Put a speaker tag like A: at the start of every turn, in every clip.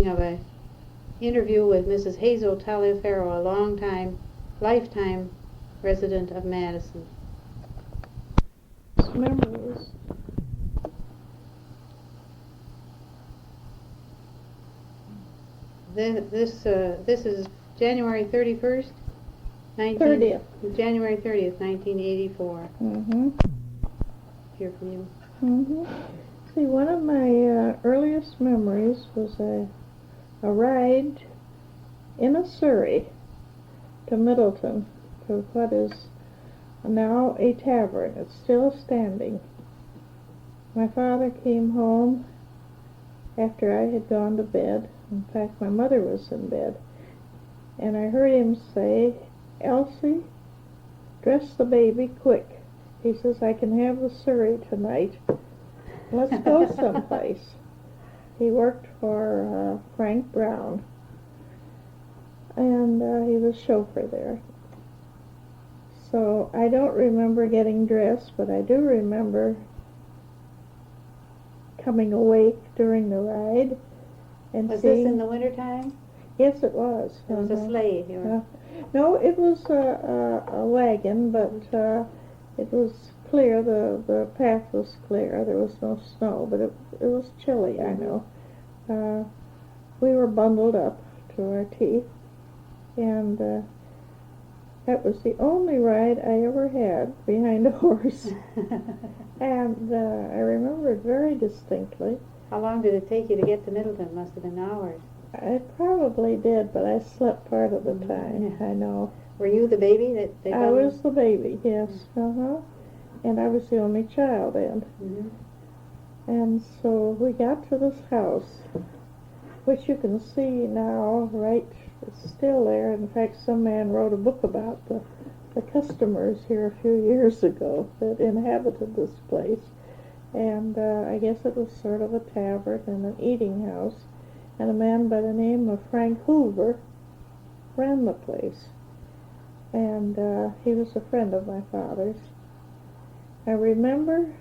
A: of a interview with Mrs. Hazel Taliaferro, a lifetime resident of Madison.
B: Memories.
A: This is January 31st,
B: 30th.
A: January 30th, 1984.
B: Mm-hmm.
A: Hear from you.
B: Mm-hmm. See, one of my earliest memories was a ride in a Surrey to Middleton, to what is now a tavern. It's still standing. My father came home after I had gone to bed. In fact, my mother was in bed. And I heard him say, "Elsie, dress the baby quick." He says, "I can have the Surrey tonight. Let's go someplace." He worked for Frank Brown, and he was chauffeur there. So I don't remember getting dressed, but I do remember coming awake during the ride and
A: Was
B: seeing...
A: this in the wintertime?
B: Yes, it was.
A: It was a sleigh.
B: No, it was a wagon, but it was clear. The path was clear. There was no snow, but it was chilly, I know. We were bundled up to our teeth, and that was the only ride I ever had behind a horse. And I remember it very distinctly.
A: How long did it take you to get to Middleton? Must have been hours.
B: I probably did, but I slept part of the time, I know.
A: Were you the baby that they
B: I was the baby, yes. And I was the only child then.
A: Mm-hmm.
B: And so we got to this house, which you can see now, right? It's still there. In fact, some man wrote a book about the customers here a few years ago that inhabited this place. And I guess it was sort of a tavern and an eating house. And a man by the name of Frank Hoover ran the place. And he was a friend of my father's. I remember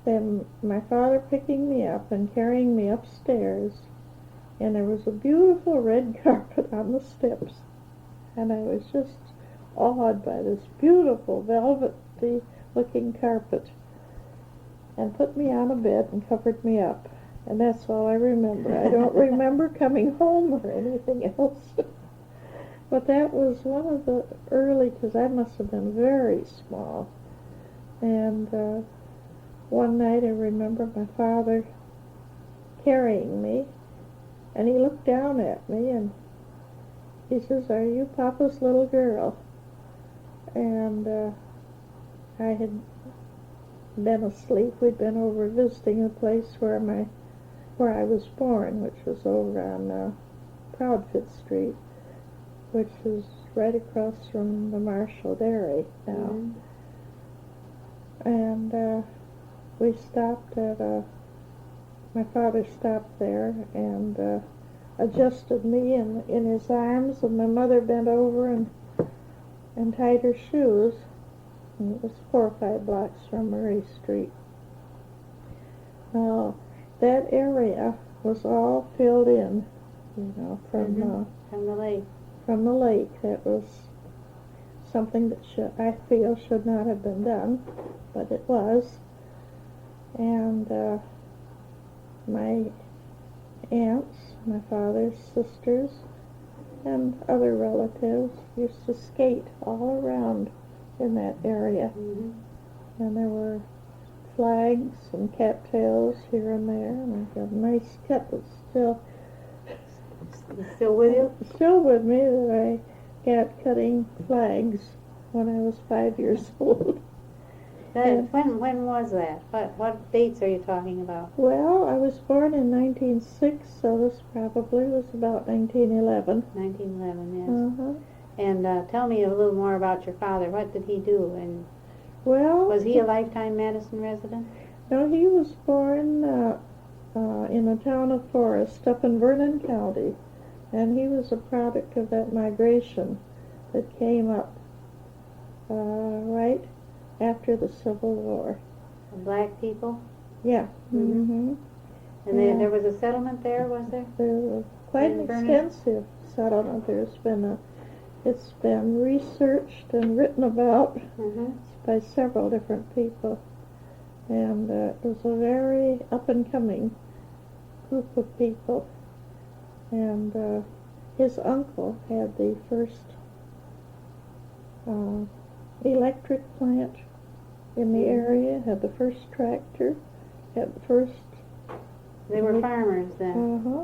B: then my father picking me up and carrying me upstairs, and there was a beautiful red carpet on the steps, and I was just awed by this beautiful velvety looking carpet, and put me on a bed and covered me up, and that's all I remember. I don't remember coming home or anything else. But that was one of the early, because I must have been very small. And one night I remember my father carrying me, and he looked down at me and he says, "Are you Papa's little girl?" And I had been asleep. We'd been over visiting the place where I was born, which was over on Proudfoot Street, which is right across from the Marshall Dairy now.
A: Mm-hmm.
B: And we stopped at my father stopped there and adjusted me in his arms, and my mother bent over and tied her shoes. And it was 4 or 5 blocks from Murray Street. Now, that area was all filled in, from
A: the lake.
B: From the lake. That was something that I feel should not have been done, but it was. And my aunts, my father's sisters, and other relatives used to skate all around in that area.
A: Mm-hmm.
B: And there were flags and cattails here and there, and I've got a nice cut that's
A: still with you?
B: Still with me, that I got cutting flags when I was 5 years old.
A: When was that? What dates are you talking about?
B: Well, I was born in 1906, so this probably was about 1911.
A: 1911, yes.
B: Uh-huh.
A: And tell me a little more about your father. What did he do? And
B: well,
A: was he a lifetime Madison resident?
B: No, he was born in the town of Forest up in Vernon County, and he was a product of that migration that came up right after the Civil War.
A: Black people?
B: Yeah.
A: Mm-hmm. And
B: Yeah.
A: there was a settlement there, was there?
B: There's quite an
A: In Verona?
B: extensive settlement. It's been researched and written about
A: Mm-hmm.
B: by several different people. And it was a very up-and-coming group of people. And his uncle had the first electric plant in the area, had the first tractor, had the first...
A: They were farmers then.
B: Uh-huh.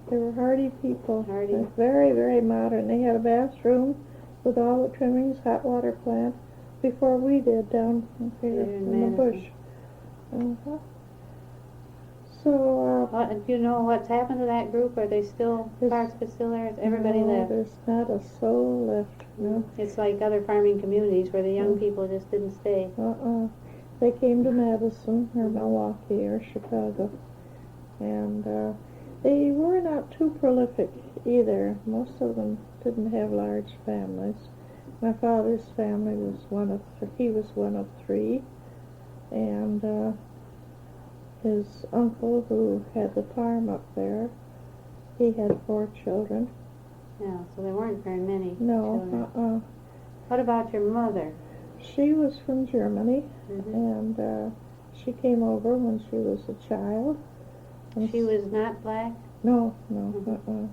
B: They were hardy people.
A: Hardy.
B: They're very, very modern. They had a bathroom with all the trimmings, hot water plant, before we did down here
A: in
B: in the bush.
A: Madison.
B: Uh-huh. So,
A: Do you know what's happened to that group? Are they still, parts of it still there? Has everybody
B: no,
A: left?
B: there's not a soul left. No.
A: It's like other farming communities where the young people just didn't stay.
B: They came to Madison or Milwaukee or Chicago, and they were not too prolific either. Most of them didn't have large families. My father's family was one of three, and his uncle, who had the farm up there, he had 4 children.
A: Yeah, so there weren't very many
B: No,
A: children. What about your mother?
B: She was from Germany,
A: Mm-hmm.
B: and she came over when she was a child. And
A: She was not black?
B: No.
A: Mhm.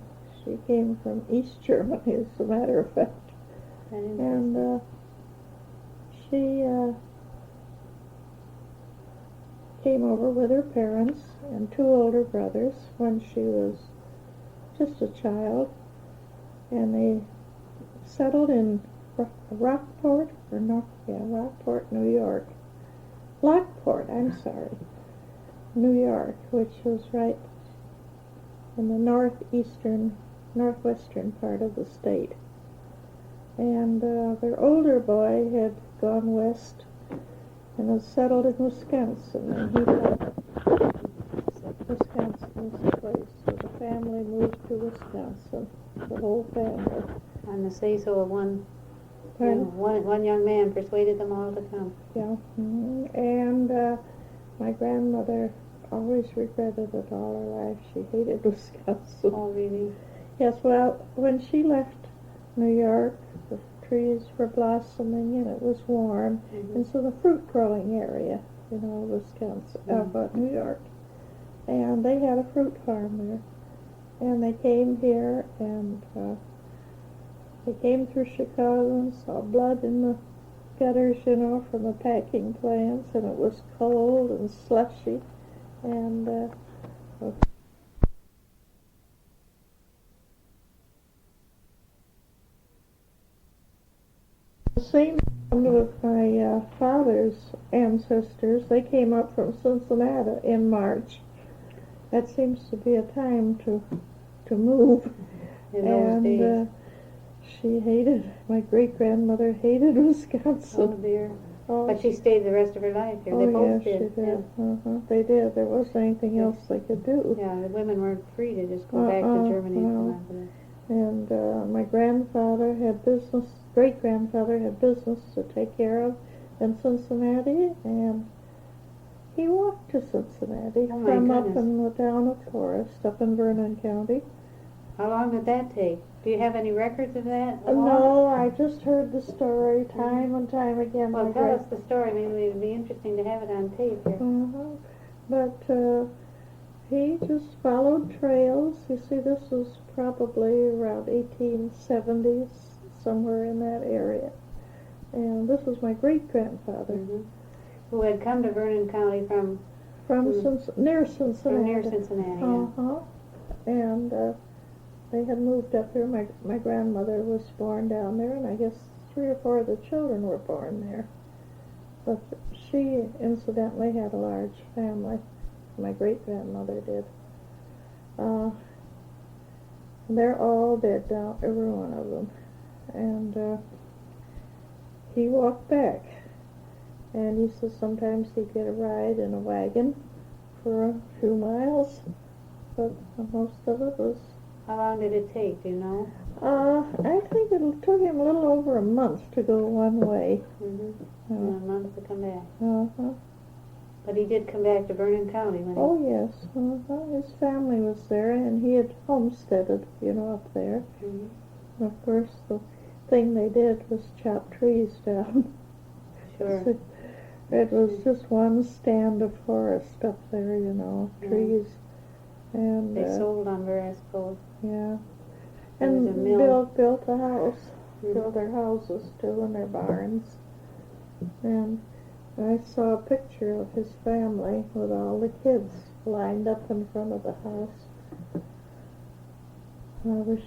B: She came from East Germany, as a matter of fact.
A: That is
B: And she came over with her parents and 2 older brothers when she was just a child, and they settled in Rockport, New York. Lockport, I'm sorry. New York, which was right in the northwestern part of the state. And their older boy had gone west and was settled in Wisconsin, and he thought Wisconsin was the place. So the family moved to Wisconsin, the whole family.
A: On the say-so of one,
B: Pardon?
A: one young man persuaded them all to come.
B: Yeah. And my grandmother always regretted it all her life. She hated Wisconsin.
A: Oh, really?
B: Yes, well, when she left New York, the trees were blossoming and it was warm,
A: Mm-hmm.
B: and so the fruit growing area, Wisconsin, New York, and they had a fruit farm there, and they came here, and they came through Chicago and saw blood in the gutters, from the packing plants, and it was cold and slushy, and the same happened with my father's ancestors. They came up from Cincinnati in March. That seems to be a time to move.
A: In those days.
B: My great-grandmother hated Wisconsin.
A: Oh, dear.
B: Oh,
A: But she stayed the rest of her life here. They both
B: yes,
A: did.
B: she did. They did. There wasn't anything else they could do.
A: Yeah, the women weren't free to just go back to Germany and
B: no.
A: come after that.
B: And my grandfather had business, great-grandfather had business to take care of in Cincinnati, and he walked to Cincinnati
A: Oh, my
B: from up
A: goodness.
B: in the town of Forest, up in Vernon County.
A: How long did that take? Do you have any records of that?
B: No, I just heard the story time and time again.
A: Well,
B: My
A: tell us the story. Maybe it would be interesting to have it on tape here.
B: But he just followed trails. You see, this was probably around 1870s, somewhere in that area. And this was my great-grandfather.
A: Mm-hmm. Who had come to Vernon County from
B: Near Cincinnati.
A: From near Cincinnati, yeah.
B: And they had moved up here. My grandmother was born down there, and I guess 3 or 4 of the children were born there. But she, incidentally, had a large family. My great-grandmother did. They're all dead now, every one of them. And he walked back. And he says sometimes he'd get a ride in a wagon for a few miles, but most of it was...
A: How long did it take, do you know?
B: I think it took him a little over a month to go one way.
A: Mm-hmm. And a month to come back.
B: Uh-huh.
A: But he did come back to Vernon County when
B: Oh, yes. His family was there, and he had homesteaded, up there.
A: Mm-hmm.
B: And of course, the thing they did was chop trees down.
A: Sure.
B: So it was just one stand of forest up there, trees. And
A: They sold lumber, I suppose.
B: yeah.
A: There was a
B: And
A: mill.
B: built a house.
A: Mhm.
B: Built their houses too, and their barns. And I saw a picture of his family with all the kids lined up in front of the house. I wish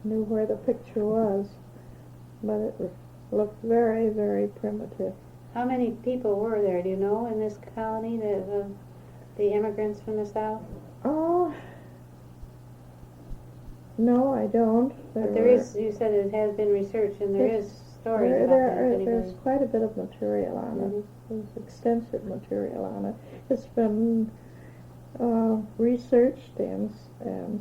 B: I knew where the picture was, but it looked very, very primitive.
A: How many people were there, do you know, in this colony, the immigrants from the South?
B: Oh, no, I don't.
A: But there is, you said it has been researched, and there is stories about that. If
B: There's
A: anybody-
B: quite a bit of material on
A: Mhm.
B: it. There's extensive material on it. It's been researched and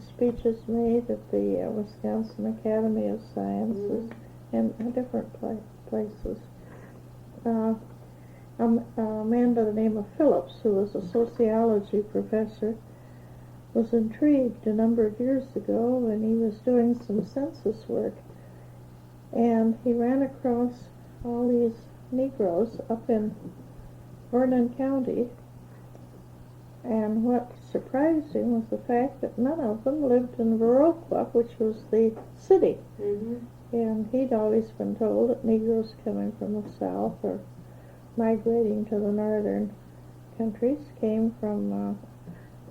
B: speeches made at the Wisconsin Academy of Sciences and different places. A man by the name of Phillips, who was a sociology professor, was intrigued a number of years ago when he was doing some census work, and he ran across all these Negroes up in Vernon County, and what surprised him was the fact that none of them lived in Verona, which was the city.
A: Mm-hmm.
B: And he'd always been told that Negroes coming from the South or migrating to the northern countries came to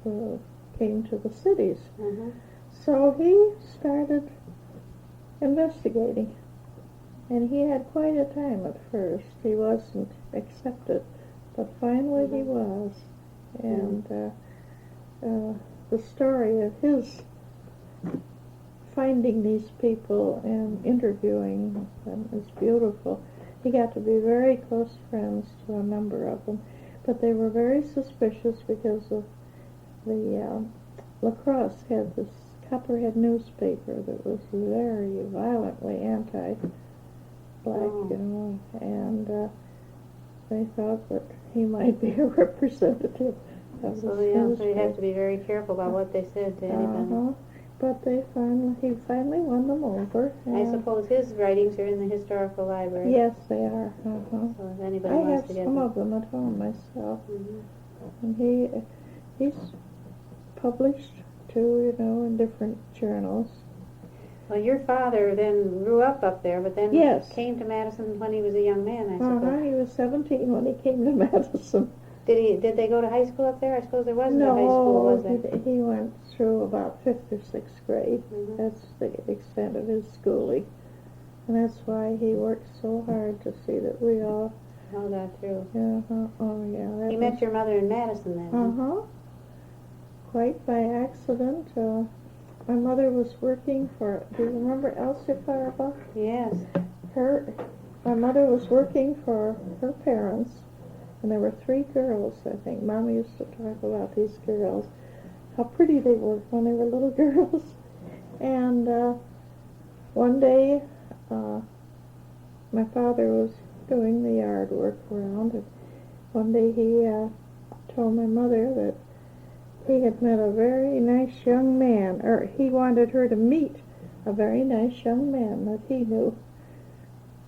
B: the cities.
A: Mm-hmm.
B: So he started investigating, and he had quite a time at first. He wasn't accepted, but finally he was. And the story of his finding these people and interviewing them is beautiful. He got to be very close friends to a number of them, but they were very suspicious because of the La Crosse had this Copperhead newspaper that was very violently anti-black, and they thought that he might be a representative of
A: So
B: this
A: they have to
B: newspaper.
A: be very careful about what they said to anybody.
B: But he finally won them over.
A: I suppose his writings are in the historical library.
B: Yes, they are.
A: So if anybody
B: I
A: wants
B: have
A: to get
B: some
A: them.
B: of them at home myself,
A: Mhm.
B: and he's published too, in different journals.
A: Well, your father then grew up there, but then
B: Yes.
A: came to Madison when he was a young man, I suppose.
B: He was 17 when he came to Madison.
A: Did they go to high school up there? I suppose there wasn't a high school, was there?
B: He went through about 5th or 6th grade.
A: Mhm.
B: That's the extent of his schooling. And that's why he worked so hard to see that we all...
A: All got through.
B: Oh, yeah.
A: He met your mother in Madison then? huh?
B: Quite by accident. My mother was working for... Do you remember Elsie Fireball?
A: Yes.
B: My mother was working for her parents, and there were 3 girls, I think. Mom used to talk about these girls, how pretty they were when they were little girls. And one day, my father was doing the yard work around, and one day he told my mother that he had met a very nice young man, or he wanted her to meet a very nice young man that he knew.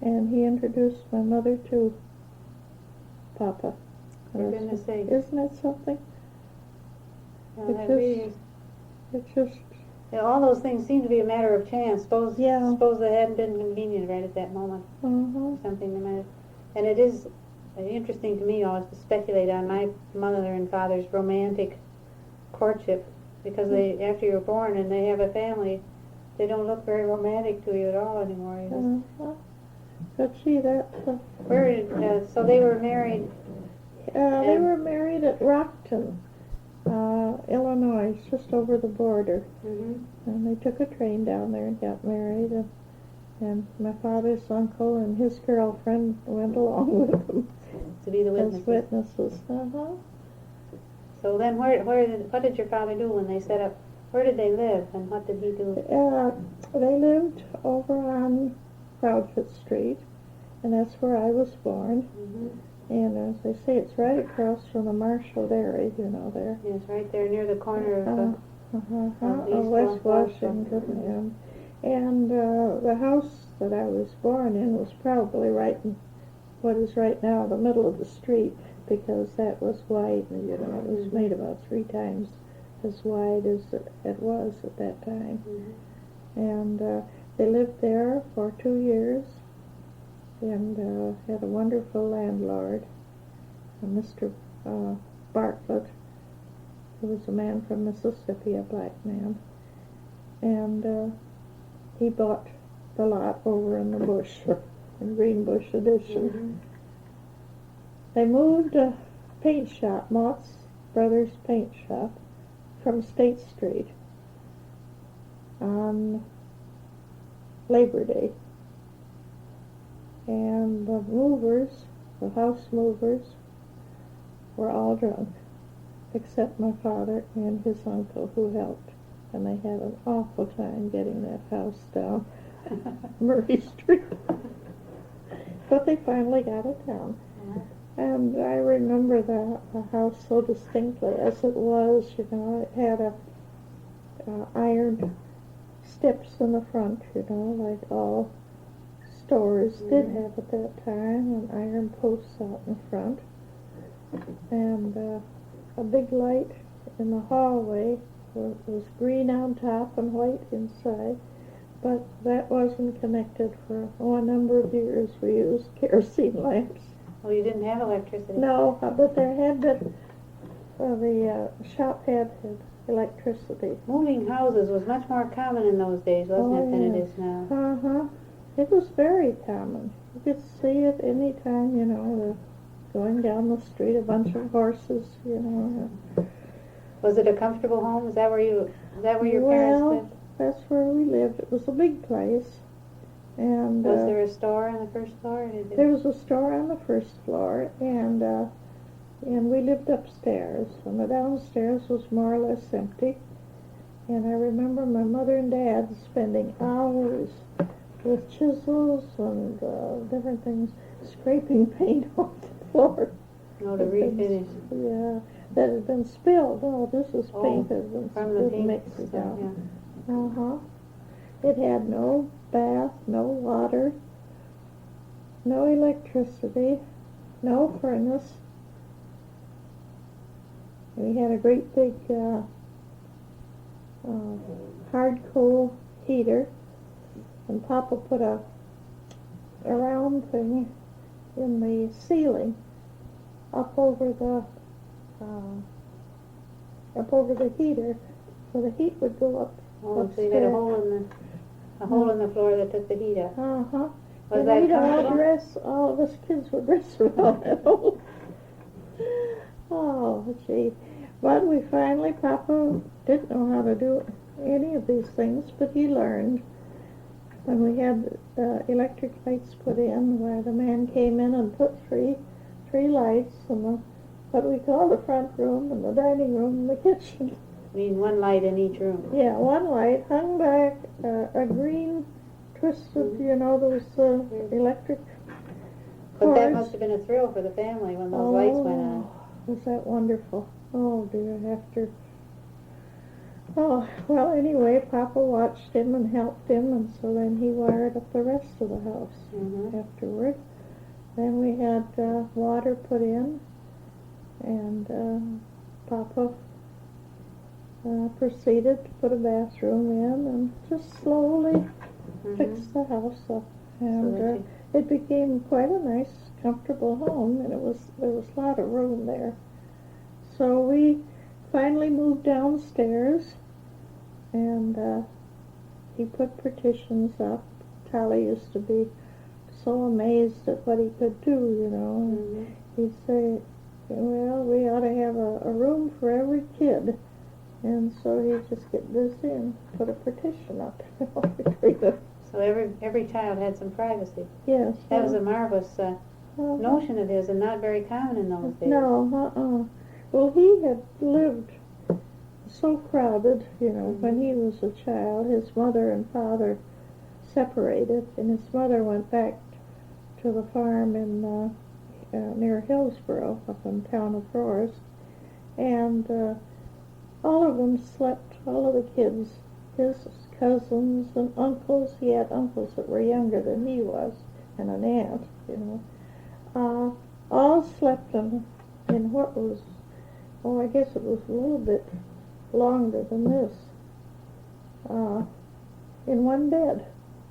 B: And he introduced my mother to Papa.
A: For goodness sake.
B: Isn't that something?
A: Well,
B: It
A: that
B: just-
A: really is.
B: It's just,
A: Yeah, all those things seem to be a matter of chance. Suppose they hadn't been convenient right at that moment. Something they might have. And it is interesting to me always to speculate on my mother and father's romantic courtship, because they, after you're born and they have a family, they don't look very romantic to you at all anymore. You just,
B: but see,
A: so they were married.
B: they were married at Rockton, Illinois, just over the border.
A: Mm-hmm.
B: And they took a train down there and got married, and my father's uncle and his girlfriend went along with them
A: To be the
B: as
A: witnesses.
B: witnesses.
A: So then, what did your father do when they set up? Where did they live, and what did he do?
B: They lived over on Proudfoot Street, and that's where I was born.
A: Mm-hmm.
B: And as I say, it's right across from the Marshall Dairy, you know, there.
A: Yes, right there near the corner of
B: West Washington. And the house that I was born in was probably right in what is right now the middle of the street, because that was wide, you know, it was made about 3 times as wide as it was at that time. And they lived there for 2 years and had a wonderful landlord, Mr. Bartlett, who was a man from Mississippi, a black man. And he bought the lot over in the bush, in Greenbush Addition. They moved a paint shop, Mott's Brothers Paint Shop, from State Street on Labor Day. And the movers, the house movers, were all drunk, except my father and his uncle who helped. And they had an awful time getting that house down Murray Street. But they finally got it down. And I remember the house so distinctly as it was, you know. It had iron steps in the front, you know, like all stores did have at that time, and iron posts out in front. And a big light in the hallway was green on top and white inside, but that wasn't connected for a number of years. We used kerosene lamps.
A: Well, you didn't have electricity.
B: No, but there had been, the shop had electricity.
A: Moving houses was much more common in those days, wasn't it, than it is now?
B: It was very common. You could see it any time, you know, going down the street, a bunch of horses, you know.
A: Was it a comfortable home? Is that where your parents lived?
B: That's where we lived. It was a big place. And
A: was there a store on the first floor?
B: There was a store on the first floor, and we lived upstairs. And the downstairs was more or less empty. And I remember my mother and dad spending hours with chisels and different things, scraping paint off the floor.
A: Oh, to refinish.
B: Yeah, that had been spilled. Oh, this is paint that had been
A: from the paint
B: mixed
A: stuff,
B: out. It had no bath, no water, no electricity, no furnace. We had a great big hard coal heater, and Papa put a round thing in the ceiling up over the heater, so the heat would go up.
A: Oh, so you had a hole in the floor that took the heat out. Was
B: and
A: that
B: we'd
A: comfortable?
B: all of us kids would dress around that hole. Oh, gee. But we finally, Papa didn't know how to do any of these things, but he learned. When we had electric lights put in, where the man came in and put three lights in what we call the front room and the dining room and the kitchen.
A: I mean, one light in each room.
B: Yeah, one light hung back, a green twisted, you know, those electric
A: But that
B: cords.
A: must have been a thrill for the family when those lights went on.
B: Was that wonderful? Oh dear, well, anyway, Papa watched him and helped him, and so then he wired up the rest of the house afterward. Then we had water put in, and Papa proceeded to put a bathroom in and just slowly fix the house up. And it became quite a nice, comfortable home, and there was a lot of room there. So we finally moved downstairs, and he put partitions up. Talley used to be so amazed at what he could do, you know. He'd say, well, we ought to have a room for every kid. And so he'd just get busy and put a partition up between them.
A: So every child had some privacy.
B: Yes.
A: That was a marvelous notion of his, and not very common in those days.
B: No, Well, he had lived so crowded, you know, when he was a child. His mother and father separated, and his mother went back to the farm in near Hillsboro, up in town of Forest, and all of them slept, all of the kids, his cousins and uncles. He had uncles that were younger than he was, and an aunt, all slept in what was, I guess it was a little bit longer than this, in one bed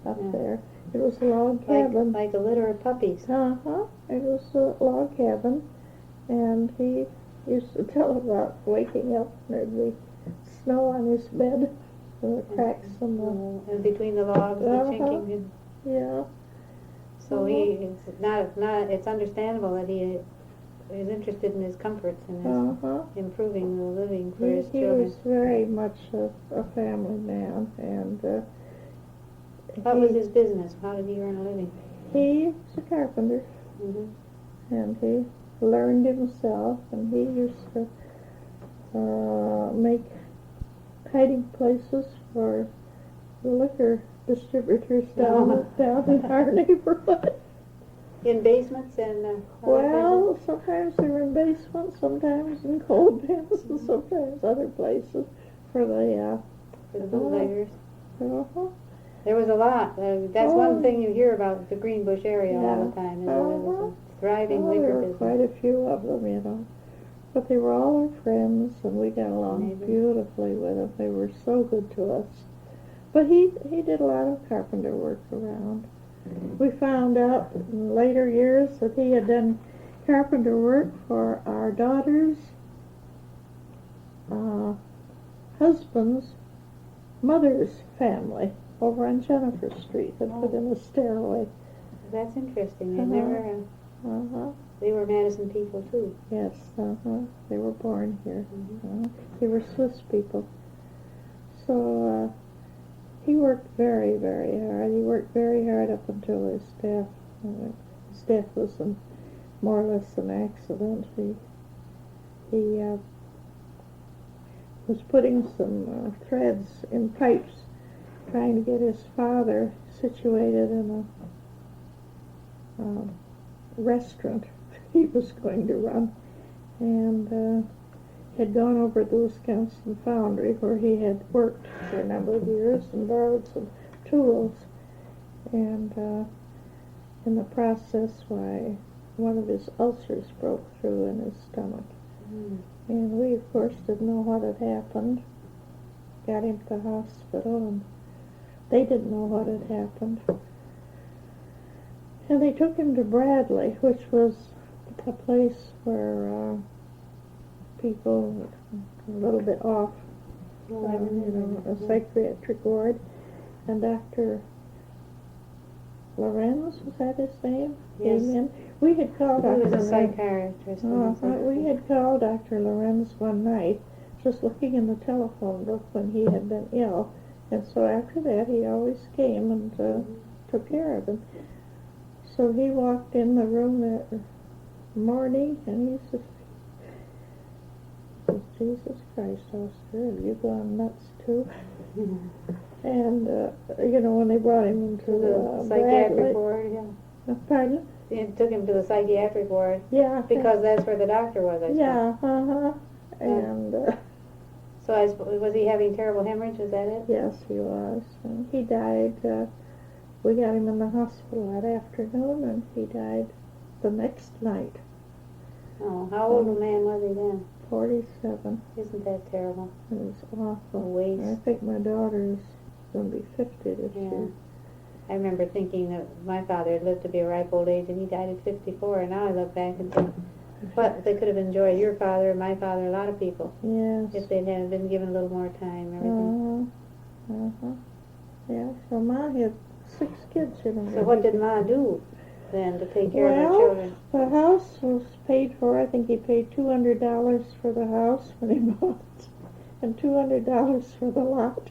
B: up there. It was a log cabin.
A: Like a litter of puppies.
B: It was a log cabin, and he used to tell about waking up and there'd be snow on his bed, and the cracks in the...
A: And between the logs, the chinking.
B: Yeah.
A: So it's understandable that he is interested in his comforts and his improving the living for his children.
B: He was very much a family man, and
A: what was his business? How did he earn a living?
B: He was a carpenter, and he learned himself, and he used to make hiding places for the liquor distributors down in our neighborhood.
A: In basements and
B: well, sometimes they were in basements, sometimes in coal bins, and sometimes other places for the
A: bootleggers. There was a lot. That's one thing you hear about the Greenbush area all the time. Is that it was a thriving liquor business.
B: There were quite a few of them, But they were all our friends, and we got along beautifully with them. They were so good to us. But he did a lot of carpenter work around. We found out in later years that he had done carpenter work for our daughter's husband's mother's family over on Jennifer Street and put in a stairway.
A: That's interesting. They were Madison people too.
B: Yes, they were born here. They were Swiss people. So he worked very, very hard. He worked very hard up until his death. His death was more or less an accident. He was putting some threads in pipes, trying to get his father situated in a restaurant he was going to run, and had gone over to the Wisconsin Foundry where he had worked for a number of years and borrowed some tools, and in the process one of his ulcers broke through in his stomach, and we of course didn't know what had happened. Got him to the hospital, and they didn't know what had happened, and they took him to Bradley, which was a place where people a little bit off, a psychiatric ward, and Dr. Lawrence, was that his name?
A: Yes.
B: Came in. We had called Dr.
A: He was a psychiatrist.
B: We had called Dr. Lawrence one night, just looking in the telephone book when he had been ill, and so after that he always came and took care of him. So he walked in the room that morning, and he said, Jesus Christ, Oscar, have you gone nuts too? And, when they brought him into
A: the psychiatric ward,
B: Pardon?
A: It took him to the psychiatric ward.
B: Yeah.
A: Because that's where the doctor was, I suppose.
B: Yeah, And...
A: so was he having terrible hemorrhage, was that it?
B: Yes, he was. And he died, we got him in the hospital that afternoon, and he died the next night.
A: Oh, how old a man was he then?
B: 47.
A: Isn't that terrible?
B: It was awful.
A: A waste.
B: I think my daughter's going to be 50 this year.
A: I remember thinking that my father had lived to be a ripe old age, and he died at 54, and now I look back and think, what they could have enjoyed, your father and my father, a lot of people.
B: Yes.
A: If they'd have been given a little more time, everything.
B: Yeah, so Ma had 6 kids,
A: So what did Ma do then to take care of her children?
B: The house was paid for. I think he paid $200 for the house when he bought it, and $200 for the lot.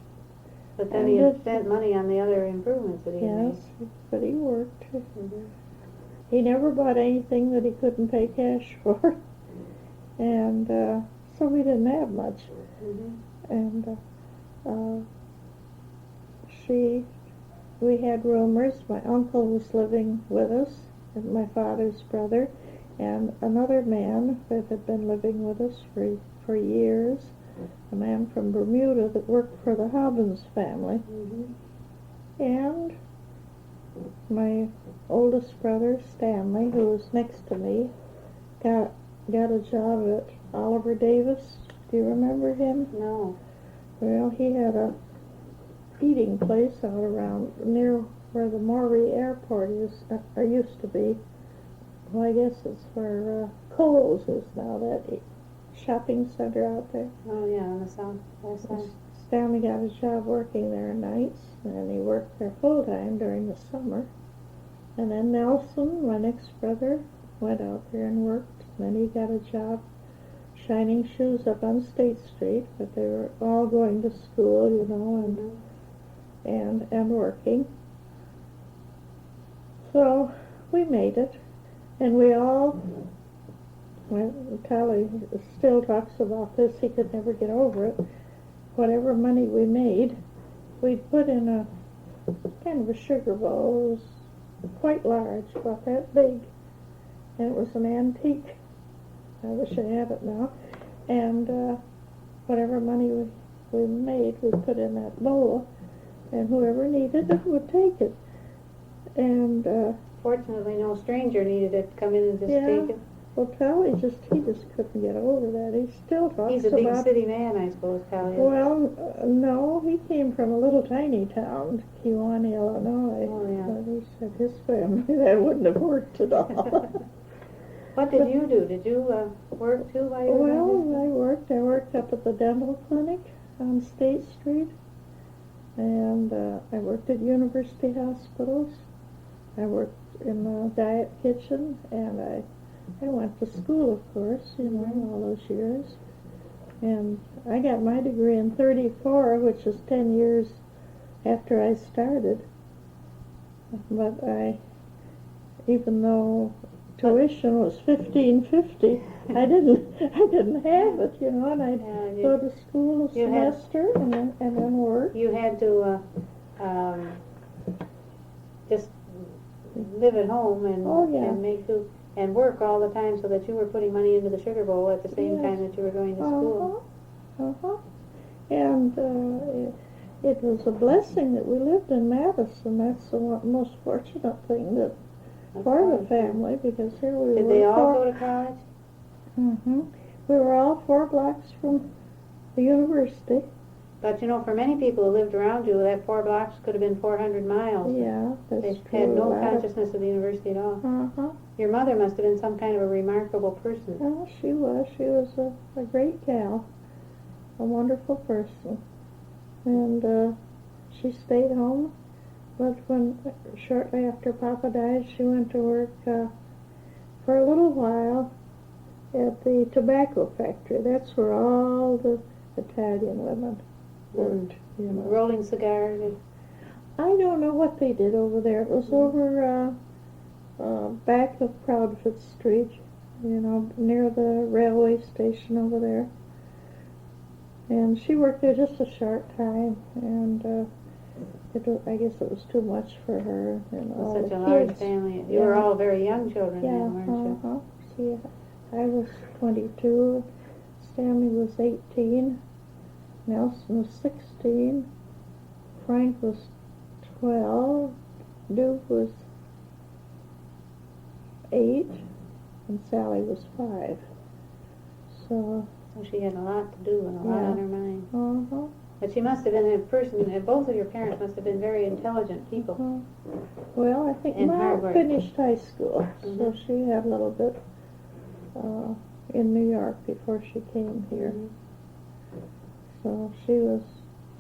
A: But then he had spent money on the other improvements that he made.
B: Yes, but he worked. He never bought anything that he couldn't pay cash for, and so we didn't have much. And we had rumors. My uncle was living with us, and my father's brother, and another man that had been living with us for years, a man from Bermuda that worked for the Hobbins family. And my oldest brother, Stanley, who was next to me, got a job at Oliver Davis. Do you remember him?
A: No.
B: Well, he had a eating place out around near where the Morey Airport is, or used to be. Well, I guess it's where Kohl's is now, that shopping center out there.
A: Oh, yeah, on the southwest side.
B: Stanley got a job working there nights, and he worked there full-time during the summer. And then Nelson, my next brother, went out there and worked. Then he got a job shining shoes up on State Street, but they were all going to school, you know, and working. So we made it, and we all, well, Talley still talks about this, he could never get over it. Whatever money we made, we'd put in a kind of a sugar bowl. It was quite large, about that big, and it was an antique. I wish I had it now. And whatever money we made, we put in that bowl, and whoever needed it would take it. And
A: fortunately, no stranger needed it to come in and just take it.
B: Well, Talley he just couldn't get over that. He still talks about...
A: He's a big city man, I suppose, Talley is.
B: Well, no, he came from a little tiny town, Kewanee, Illinois.
A: Oh, yeah.
B: But he said his family, that wouldn't have worked at all.
A: What did you do? Did you work too while you were there?
B: Well, I worked up at the dental clinic on State Street, and I worked at university hospitals. I worked in the diet kitchen, and I went to school, of course, you know, all those years. And I got my degree in 1934, which is 10 years after I started. But even though tuition was $15.50, I didn't have it, you know, and I'd go to school a semester and then work.
A: You had to just live at home and make do and work all the time, so that you were putting money into the sugar bowl at the same time that you were going to school.
B: And it was a blessing that we lived in Madison. That's the most fortunate thing that for the family, because here we were.
A: Did they all go to college?
B: We were all 4 blocks from the university.
A: But you know, for many people who lived around you, that 4 blocks could have been 400 miles.
B: Yeah, that's
A: they
B: true.
A: They had no consciousness of the university at all. Your mother must have been some kind of a remarkable person.
B: Oh, she was. She was a great gal, a wonderful person. And she stayed home. But shortly after Papa died, she went to work for a little while at the tobacco factory. That's where all the Italian women worked, you know.
A: Rolling cigars.
B: I don't know what they did over there. It was over back of Proudfoot Street, you know, near the railway station over there. And she worked there just a short time, and I guess it was too much for her and all
A: Such
B: the
A: a
B: kids.
A: large family. You were all very young children then, weren't you?
B: See, I was 22, Stanley was 18, Nelson was 16, Frank was 12, Duke was 8, and Sally was 5. So
A: she had a lot to do and a lot on her mind. But she must have been a person, both of your parents must have been very intelligent people.
B: Well, I think Mom finished high school, so she had a little bit in New York before she came here. So she was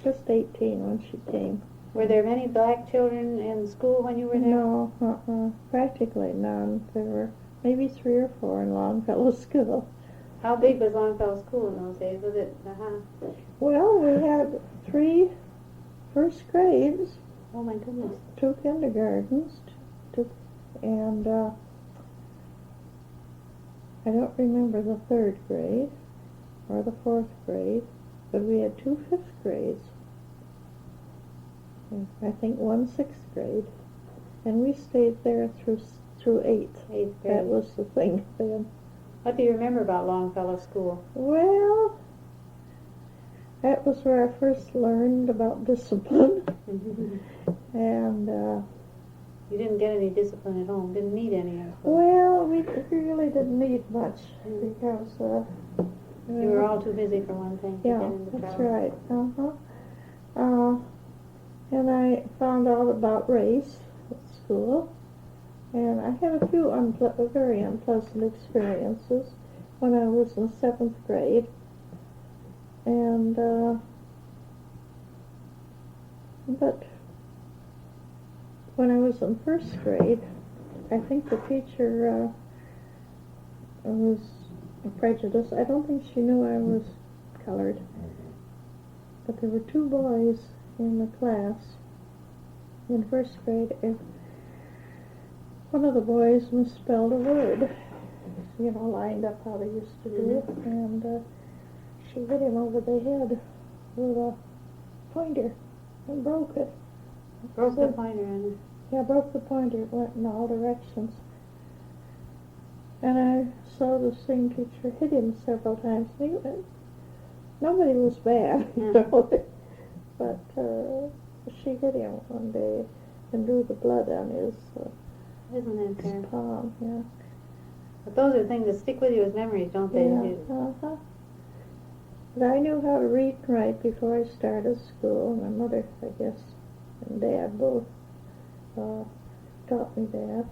B: just 18 when she came.
A: Were there many black children in school when you were there?
B: No, practically none. There were maybe 3 or 4 in Longfellow School.
A: How big was Longfellow School in those days? Was it?
B: Well, we had 3 first grades.
A: Oh my goodness.
B: 2 kindergartens, and I don't remember the 3rd grade or the 4th grade, but we had 2 5th grades. And I think 1 6th grade, and we stayed there through through 8th.
A: 8th grade.
B: That was the thing then.
A: What do you remember about Longfellow School?
B: Well, that was where I first learned about discipline. And,
A: you didn't get any discipline at home, didn't need any.
B: well, we really didn't need much because
A: you were all too busy for one thing. To
B: yeah,
A: get into
B: that's
A: college.
B: right. And I found out about race at school, and I had a few very unpleasant experiences when I was in 7th grade. And but when I was in 1st grade, I think the teacher was prejudiced. I don't think she knew I was colored. But there were 2 boys in the class in 1st grade. If one of the boys misspelled a word, lined up how they used to do it, and she hit him over the head with a pointer and broke it.
A: Broke the pointer on it.
B: Yeah, broke the pointer. It went in all directions. And I saw the same teacher hit him several times. Nobody was bad, but she hit him one day and drew the blood on his palm. Yeah.
A: But those are things that stick with you as memories, don't they?
B: Yeah. But I knew how to read and write before I started school. My mother, I guess, and Dad both taught me that.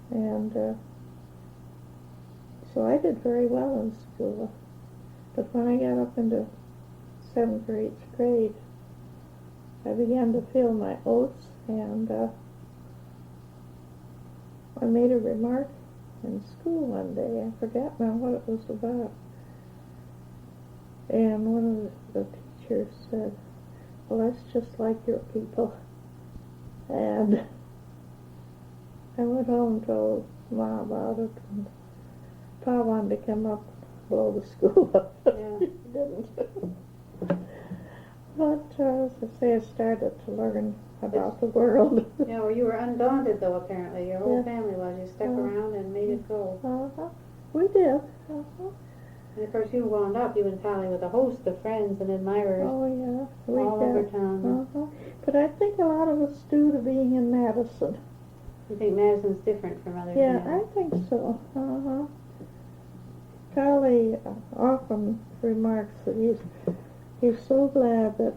B: And so I did very well in school. But when I got up into 7th or 8th grade, I began to feel my oats, and I made a remark in school one day. I forgot now what it was about. And one of the teachers said, well, that's just like your people. And I went home and told Ma about it, and Pa wanted to come up and blow the school up.
A: Yeah.
B: He didn't. But as I say, I started to learn about the world.
A: Yeah, well, you were undaunted, though, apparently. Your whole
B: Yeah.
A: family was. You stuck around and made it go.
B: We did.
A: And, of course, you wound up, you and Talley, with a host of friends and admirers
B: Oh, yeah.
A: all over town.
B: But I think a lot of it's due to being in Madison.
A: You think Madison's different from other
B: Yeah,
A: towns?
B: I think so. Talley often remarks that he's so glad that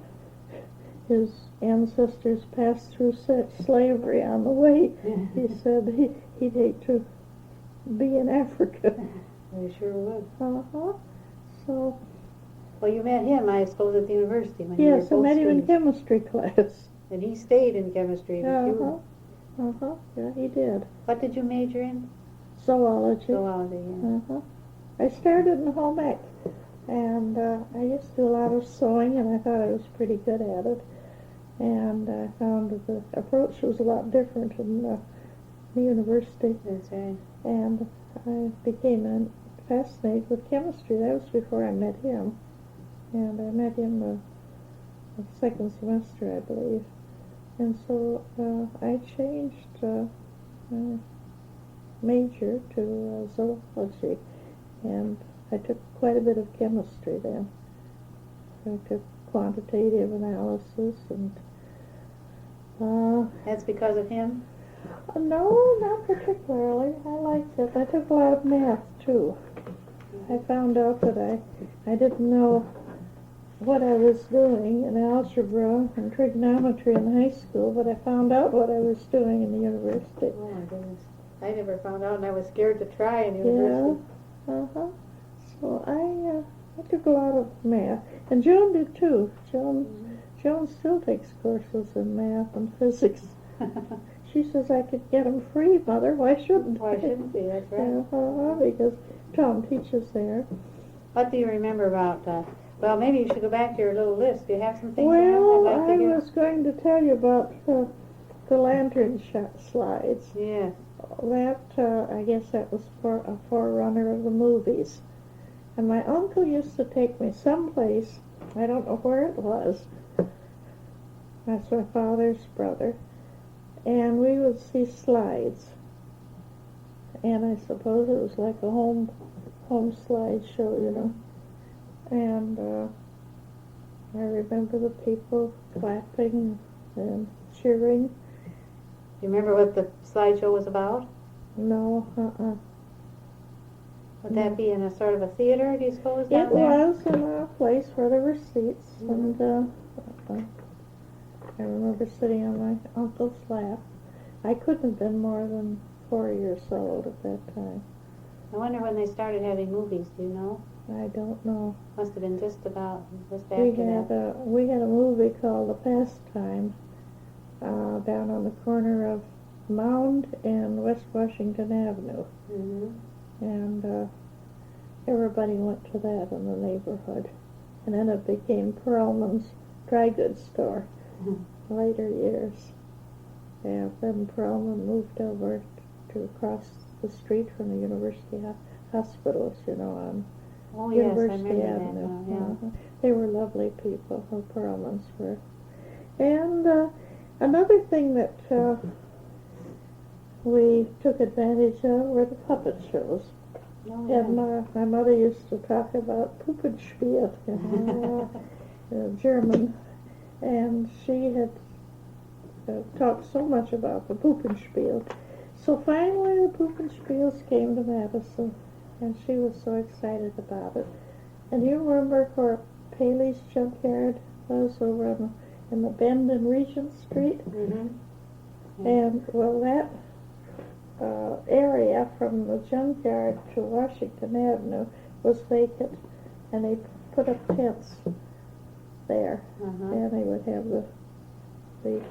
B: his ancestors passed through slavery on the way. He said he'd hate to be in Africa.
A: You sure would.
B: So.
A: Well, you met him, I suppose, at the university when you were
B: Yes,
A: both
B: I met him in
A: students.
B: chemistry class.
A: And he stayed in chemistry. But
B: Yeah, he did.
A: what did you major in?
B: Zoology.
A: Zoology, yeah.
B: I started in home ec, and I used to do a lot of sewing, and I thought I was pretty good at it. And I found that the approach was a lot different in the university.
A: That's right.
B: And I became fascinated with chemistry. That was before I met him. And I met him the 2nd semester, I believe. And so I changed my major to zoology. And I took quite a bit of chemistry then. I took quantitative analysis and...
A: That's because of him?
B: No, not particularly. I liked it. I took a lot of math, too. I found out that I didn't know what I was doing in algebra and trigonometry in high school, but I found out what I was doing in the university.
A: Oh, my goodness. I never found out, and I was scared to try in university.
B: Yeah. So I took a lot of math. And Joan did, too. Joan still takes courses in math and physics. She says I could get them free, Mother. Why shouldn't I?
A: Why shouldn't she? That's right.
B: Because Tom teaches there.
A: What do you remember about, well, maybe you should go back to your little list. Do you have some things
B: Well,
A: I'd like to hear?
B: was going to tell you about the lantern slides.
A: Yes.
B: That, I guess that was for a forerunner of the movies. And my uncle used to take me someplace, I don't know where it was. That's my father's brother. And we would see slides. and I suppose it was like a home slideshow, you know. And I remember the people clapping and cheering.
A: Do you remember what the slideshow was about?
B: No,
A: Would that be in a sort of a theater, do you suppose,
B: It
A: down there?
B: was in a place where there were seats, and I remember sitting on my uncle's lap. I couldn't have been more than 4 years old at that time.
A: I wonder when they started having movies, do you know?
B: I don't know.
A: Must have been just after
B: We
A: that.
B: had a movie called The Pastime down on the corner of Mound and West Washington Avenue. And everybody went to that in the neighborhood. And then it became Perlman's dry goods store later years. And then Perlman moved over to across the street from the University Hospitals, you know, on
A: Oh, yes, I
B: University
A: remember
B: Avenue.
A: that now, yeah.
B: They were lovely people, the Perlmans were. And another thing that we took advantage of were the puppet shows.
A: Oh, yeah.
B: And my mother used to talk about Puppenspiel, you know, German, and she had talked so much about the Puppenspiel. So finally the Puppenspiels came to Madison, and she was so excited about it. And you remember where Paley's junkyard was over in the bend in Regent Street? And, well, that area from the junkyard to Washington Avenue was vacant, and they put up tents there, and they would have the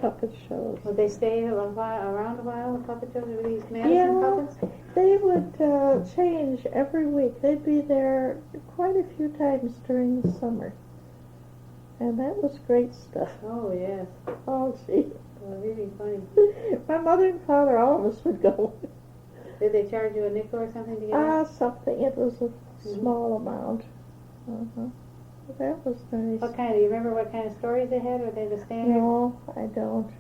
B: puppet shows.
A: Would they stay around a while, the puppet shows, or these Madison puppets?
B: They would change every week. They'd be there quite a few times during the summer. And that was great stuff.
A: Oh, yes.
B: Oh, gee.
A: Well, really funny.
B: My mother and father, all of us would go.
A: Did they charge you a nickel or something to get in?
B: Something. It was a small amount. That was nice.
A: Do you remember what kind of stories they had? Were they the standard?
B: No, I don't.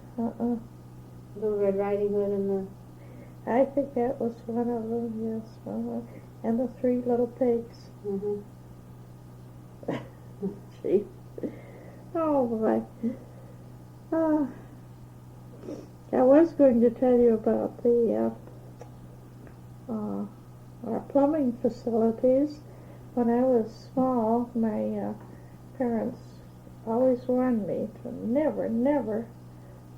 A: Little Red Riding Hood and the...
B: I think that was one of them, yes. And the Three Little Pigs. Gee. Oh, boy. I was going to tell you about our plumbing facilities. When I was small, my parents always warned me to never, never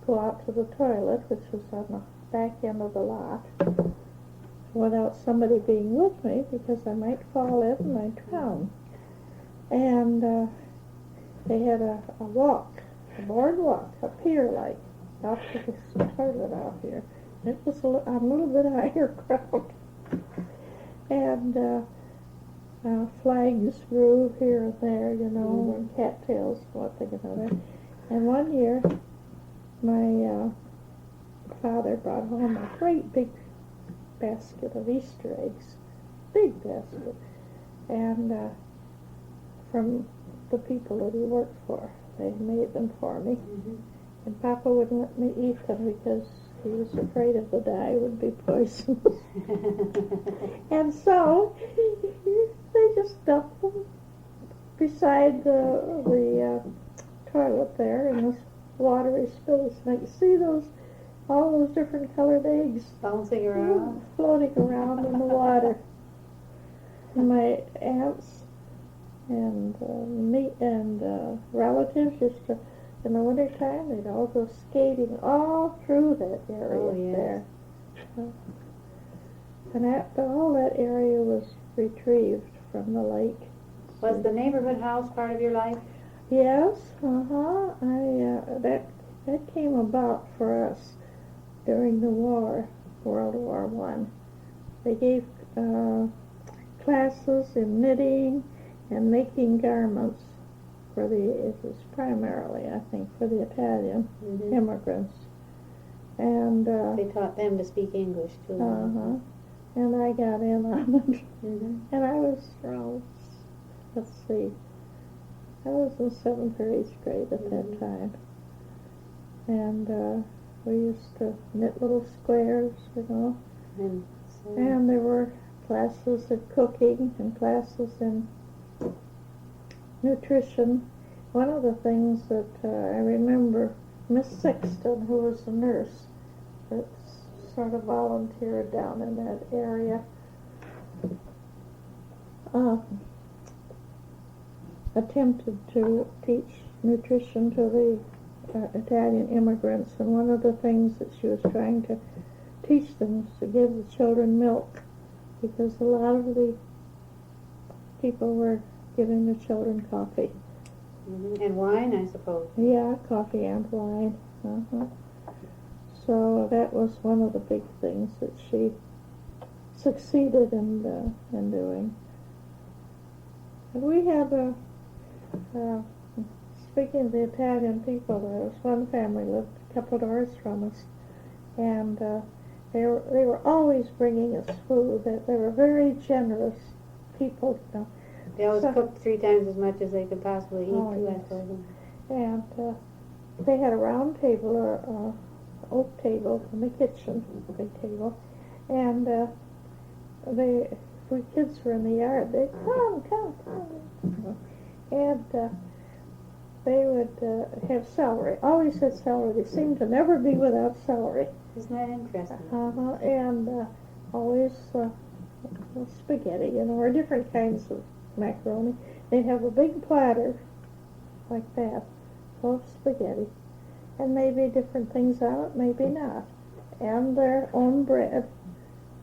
B: go out to the toilet, which was on the back end of the lot, without somebody being with me, because I might fall in and I'd drown. And they had a walk, a boardwalk, a pier-like, out to this toilet out here. It was on a little bit higher ground. And flags grew here and there, you know, and cattails, one thing and another. And one year, my father brought home a great big basket of Easter eggs, big basket, and from the people that he worked for. They made them for me. And Papa wouldn't let me eat them because he was afraid of the dye would be poisonous. And so they just dumped them beside the toilet there in this watery space. And I could see all those different colored eggs
A: bouncing around,
B: floating around in the water. And my aunts and me and relatives used to, in the wintertime, they'd all go skating all through that area there. And all that area was retrieved from the lake.
A: Was the neighborhood house part of your life?
B: Yes, that came about for us during the war, World War I. They gave classes in knitting and making garments it was primarily, I think, for the Italian immigrants. And
A: they taught them to speak English, too.
B: And I got in on it. And I was around, let's see, I was in 7th or 8th grade at that time. And we used to knit little squares, you know.
A: And
B: And there were classes in cooking and classes in nutrition. One of the things that I remember, Miss Sexton, who was a nurse, that sort of volunteered down in that area, attempted to teach nutrition to the Italian immigrants, and one of the things that she was trying to teach them was to give the children milk, because a lot of the people were giving the children coffee.
A: Mm-hmm. And wine, I suppose.
B: Yeah, coffee and wine. So that was one of the big things that she succeeded in doing. And we had speaking of the Italian people, there was one family lived a couple doors from us, and they were always bringing us food. They were very generous people, you know.
A: They always cooked 3 times as much as they could possibly eat, too,
B: yes.
A: I suppose.
B: And they had a round table, or oak table in the kitchen, big table, and if we kids were in the yard, they'd come, and they would have celery. Always had celery. They seemed to never be without celery.
A: Isn't that interesting?
B: And always spaghetti, you know, or different kinds of macaroni. They'd have a big platter like that, full of spaghetti, and maybe different things on it, maybe not, and their own bread,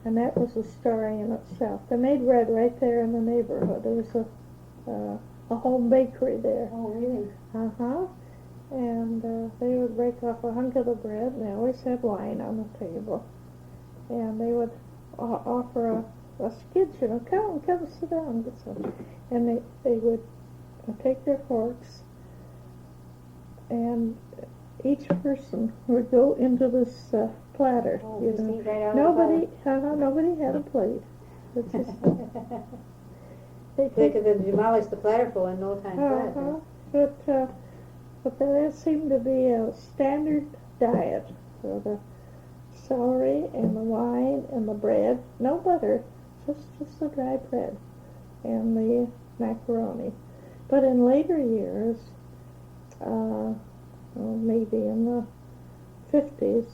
B: and that was a story in itself. They made bread right there in the neighborhood. There was a home bakery there.
A: Oh, really?
B: And they would break off a hunk of the bread, and they always had wine on the table, and they would offer us kids, you know, come sit down, get some. And they would take their forks, and each person would go into this platter.
A: Oh,
B: you
A: just
B: know.
A: eat right out
B: Nobody,
A: of the
B: nobody had a plate. It's just,
A: they could have demolished the platter full in no time flat.
B: But that seemed to be a standard diet for the celery and the wine and the bread. No butter, just the dry bread and the macaroni. But in later years, maybe in the 50s,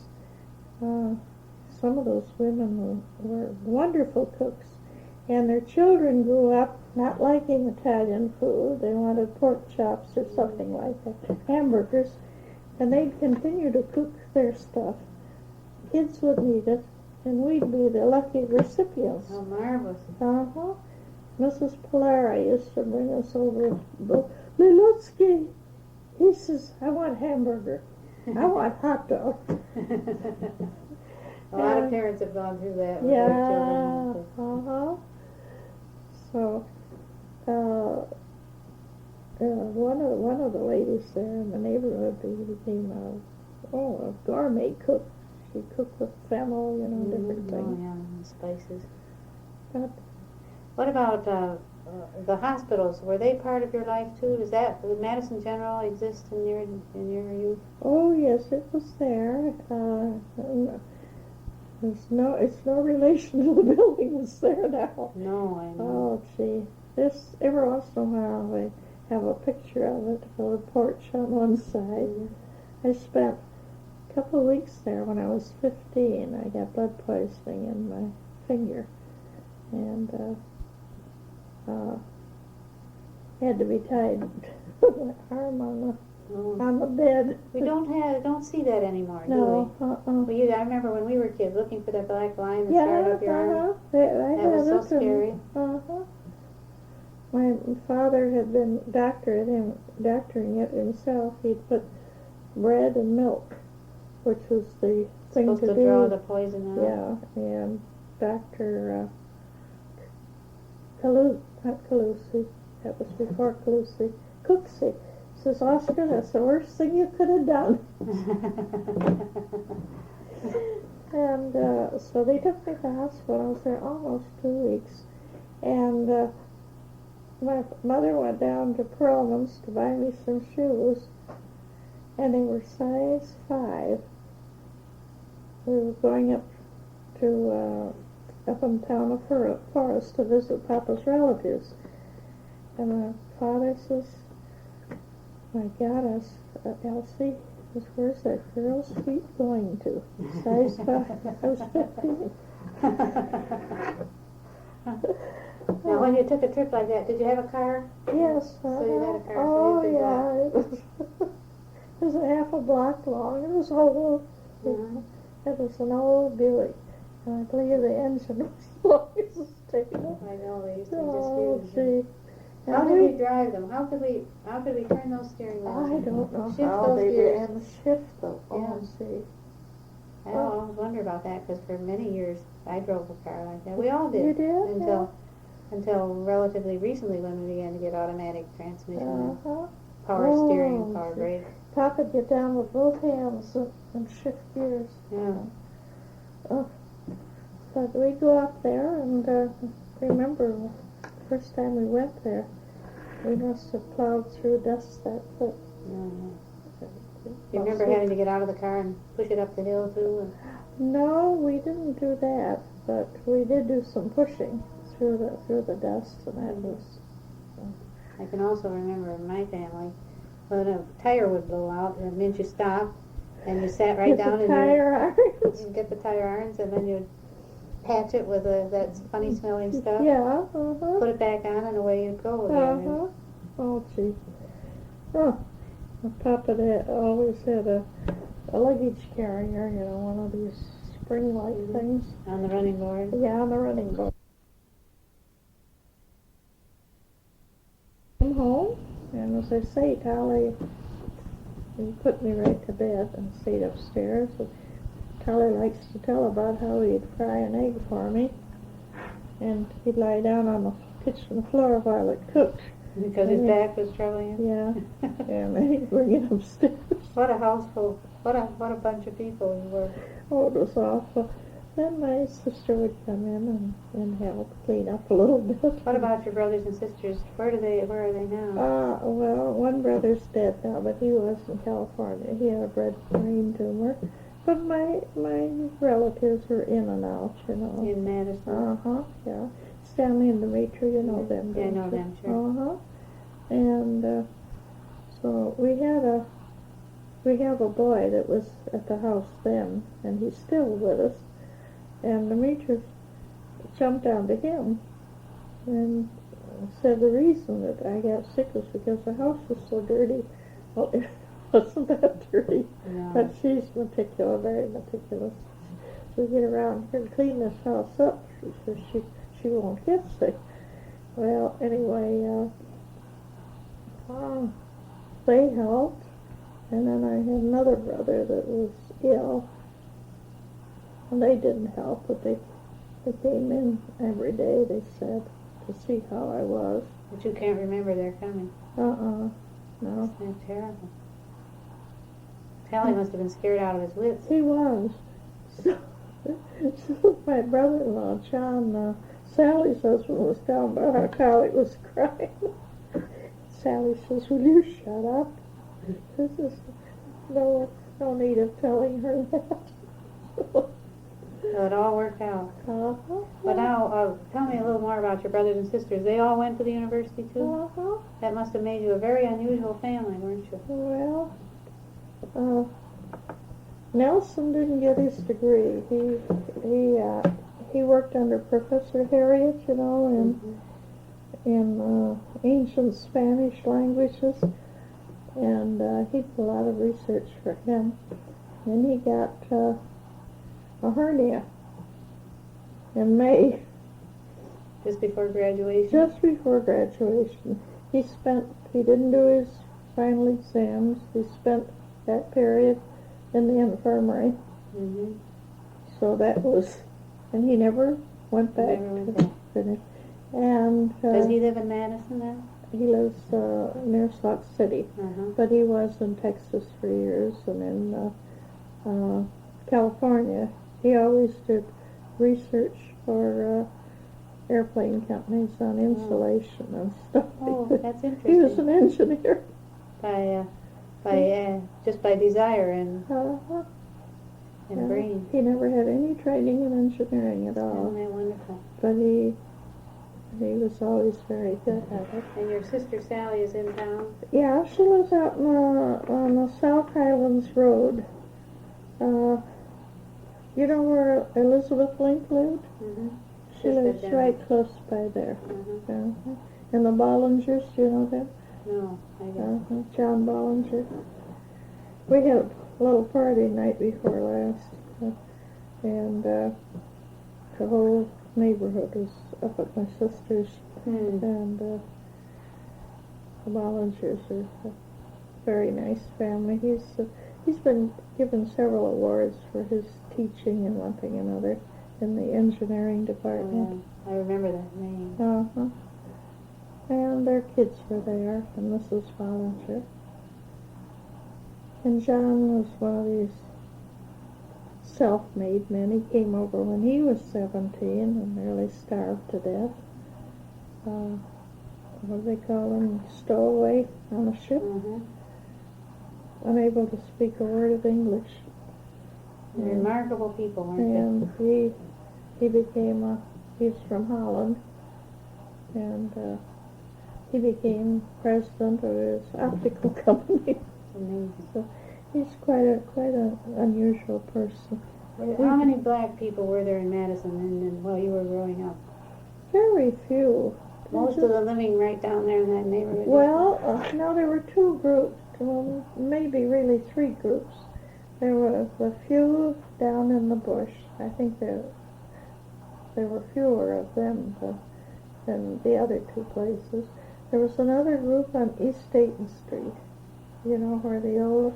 B: some of those women were wonderful cooks, and their children grew up not liking Italian food. They wanted pork chops or something like that, hamburgers, and they'd continue to cook their stuff. Kids would eat it, and we'd be the lucky recipients.
A: How marvelous.
B: Mrs. Prairie used to bring us over Lilutsky. He says, I want hamburger. I want hot dog.
A: A lot of parents have gone through that with
B: yeah,
A: their children.
B: So, one of the ladies there in the neighborhood became a gourmet cook. She cooked with fennel, you know, different things.
A: Oh, yeah, and spices.
B: But
A: what about the hospitals? Were they part of your life too? Does Madison General exist in your youth?
B: oh yes, it was there. It's no relation to the building that's there now.
A: No, I know.
B: Oh gee, every once in a while they have a picture of it for the porch on one side. I spent a couple of weeks there when I was 15. I got blood poisoning in my finger, and had to be tied my arm on the bed.
A: We don't see that anymore,
B: No,
A: do we? I remember when we were kids looking for that black line that started up your arm.
B: That
A: was so scary.
B: My father had been doctoring it himself. He'd put bread and milk, which was the thing
A: Supposed to
B: do.
A: draw the poison out.
B: Yeah, and Dr. not Calusi, that was before Calusi, Cooksey, says, Oscar, that's the worst thing you could have done. And so they took me to the hospital. I was there almost 2 weeks. And my mother went down to Perlman's to buy me some shoes, and they were size 5. We were going up to up in town of Forest to visit Papa's relatives. And my father says, my God, Elsie, where's that girl's feet going to? Size 5, I was 15.
A: Now, when you took a trip like that, did you have a car?
B: Yes.
A: So you had a car.
B: Oh,
A: so you
B: yeah. It was a half a block long. It was old. It was an old Buick. And I believe the engine was as long as the table.
A: I know, they used to
B: Oh,
A: just use
B: gee.
A: How did we drive them? How could we turn those steering wheels?
B: I don't know
A: Shift
B: how
A: those
B: they did.
A: gears.
B: And shift them.
A: Yeah.
B: Oh, see.
A: I always wonder about that because for many years I drove a car like that. We all did.
B: You did?
A: Until relatively recently when we began to get automatic transmission, power
B: Oh,
A: steering, power brake.
B: Papa get down with both hands and shift gears.
A: Yeah.
B: But we go up there and remember the first time we went there, we must have plowed through dust that foot.
A: Do you remember having to get out of the car and push it up the hill too?
B: No, we didn't do that, but we did do some pushing through the dust, and that was.
A: I can also remember in my family when a tire would blow out, it meant you stopped and you sat right down and you get the tire irons and then you'd patch it with that funny smelling stuff.
B: Yeah.
A: Put it back on and away you'd go again.
B: Oh, gee. Oh. Papa always had a luggage carrier, one of these spring-like things.
A: On the running board?
B: Yeah, on the running board. Came home, and as I say, Talley, he put me right to bed and stayed upstairs. And Talley likes to tell about how he'd fry an egg for me, and he'd lie down on the kitchen floor while it cooked.
A: Because his back was troubling him?
B: Yeah. And then he'd bring it upstairs.
A: What a house full. What a bunch of people you were.
B: Oh, it was awful. Then my sister would come in and help clean up a little bit.
A: What about your brothers and sisters? Where are they now?
B: Well, one brother's dead now, but he was in California. He had a brain tumor. But my relatives were in and out,
A: In Madison?
B: Yeah. Stanley and Demetri, you know them,
A: Yeah, I know them, sure.
B: And so we have a boy that was at the house then, and he's still with us. And Demetri jumped onto him and said the reason that I got sick was because the house was so dirty. Well, it wasn't that dirty, but she's meticulous, very meticulous. So we get around here and clean this house up. She says she won't get sick. Well, anyway, they helped, and then I had another brother that was ill, and they didn't help, but they came in every day, they said, to see how I was.
A: But you can't remember their coming?
B: No.
A: Isn't that terrible? Talley must have been scared out of his wits.
B: He was. So my brother-in-law, John, Sally's husband, was down by how Talley was crying. Sally says, "Will you shut up?" This is no need of telling her that.
A: So it all worked out. But now, tell me a little more about your brothers and sisters. They all went to the university too? That must have made you a very unusual family, weren't you?
B: Well, Nelson didn't get his degree. He worked under Professor Harriet, in ancient Spanish languages, and he did a lot of research for him. And he got a hernia in May.
A: Just before graduation?
B: Just before graduation. He didn't do his final exams. He spent that period in the infirmary. So that was, and he never went back to finish. And
A: does he live in Madison now?
B: He lives near Sauk City, but he was in Texas for years and in California. He always did research for airplane companies on insulation and stuff.
A: Oh, that's interesting.
B: He was an engineer.
A: Just by desire and. and brain.
B: He never had any training in engineering at all.
A: Isn't that wonderful?
B: But he was always very good at it.
A: And your sister Sally is in town?
B: Yeah, she lives out on the South Highlands Road. You know where Elizabeth Link lived?
A: Mm-hmm.
B: She lives right close by there. And the Bollingers, do you know them?
A: No, I don't.
B: John Bollingger. We had a little party night before last, and the whole neighborhood was up at my sister's, and the Bollingers are a very nice family. He's been given several awards for his teaching and one thing and another in the engineering department.
A: I remember that name.
B: And their kids were there, and Mrs. Bollingger. And John was one of these self-made men. He came over when he was 17 and nearly starved to death. What do they call him? Stowaway on a ship. Unable to speak a word of English.
A: Remarkable people, weren't
B: and he became he's from Holland, and he became president of his optical company.
A: Amazing.
B: So he's quite an unusual person.
A: How many black people were there in Madison while you were growing up?
B: Very few.
A: Most of them living right down there in that neighborhood.
B: Well, no, there were two groups. Well, maybe really three groups. There were a few down in the bush. I think there were fewer of them than the other two places. There was another group on East Dayton Street. You know where the old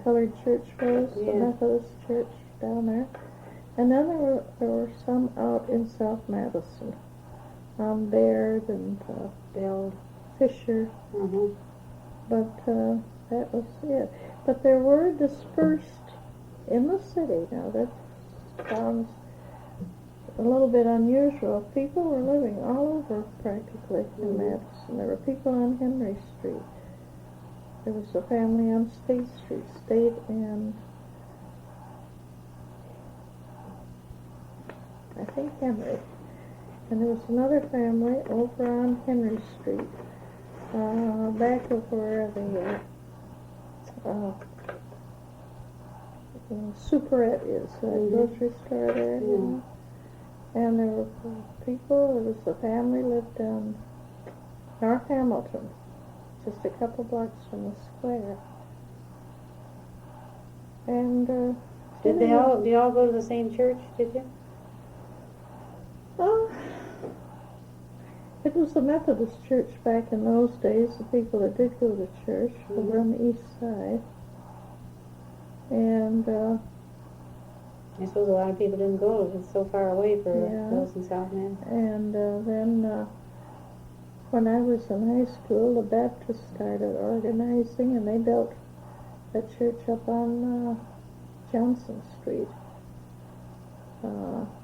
B: colored church was, the Methodist church down there. And then there were some out in South Madison, on Baird and
A: Beltline.
B: Fisher. But that was it. But there were dispersed in the city. Now that sounds a little bit unusual. People were living all over practically in Madison. There were people on Henry Street. There was a family on State Street, State and I think Henry. And there was another family over on Henry Street, back of where the Superette is, the grocery store there. You know? And there were people, there was a family lived in North Hamilton, just a couple blocks from the square. And
A: did they all go to the same church, did you?
B: It was the Methodist church back in those days, the people that did go to church over on the east side. And
A: I suppose a lot of people didn't go. It was so far away for those in South Madison.
B: And then when I was in high school, the Baptists started organizing, and they built a church up on Johnson Street,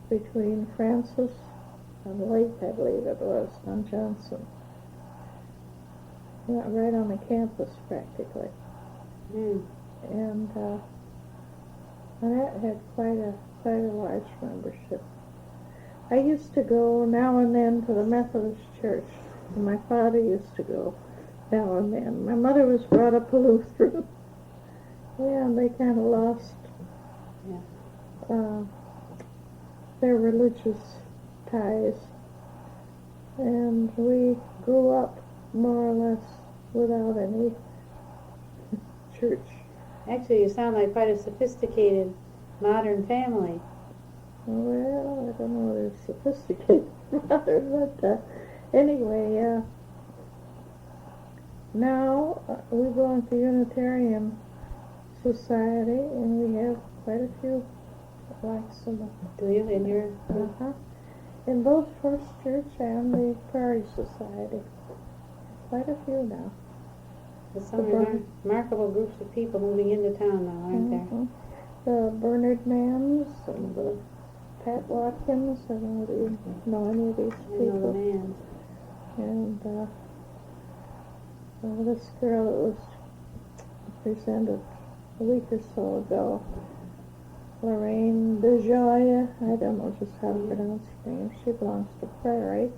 B: between Francis and Lake, I believe it was, on Johnson. Right on the campus, practically. And that had quite a large membership. I used to go now and then to the Methodist church, and my father used to go now and then. My mother was brought up a Lutheran. And they kind of lost their religious ties, and we grew up more or less without any church.
A: Actually, you sound like quite a sophisticated modern family.
B: Well, I don't know whether it's sophisticated but anyway, now we belong to Unitarian Society, and we have quite a few blacks in them.
A: Do you, in your group?
B: In both First Church and the Prairie Society. Quite a few now.
A: There's some remarkable groups of people moving into town now, aren't there?
B: The Barnard Mans and the Pat Watkins. I don't know whether you know any of these people.
A: I know the Mans.
B: And this girl that was presented a week or so ago, Lorraine Bejoyer, I don't know just how to pronounce her name. She belongs to Prairie.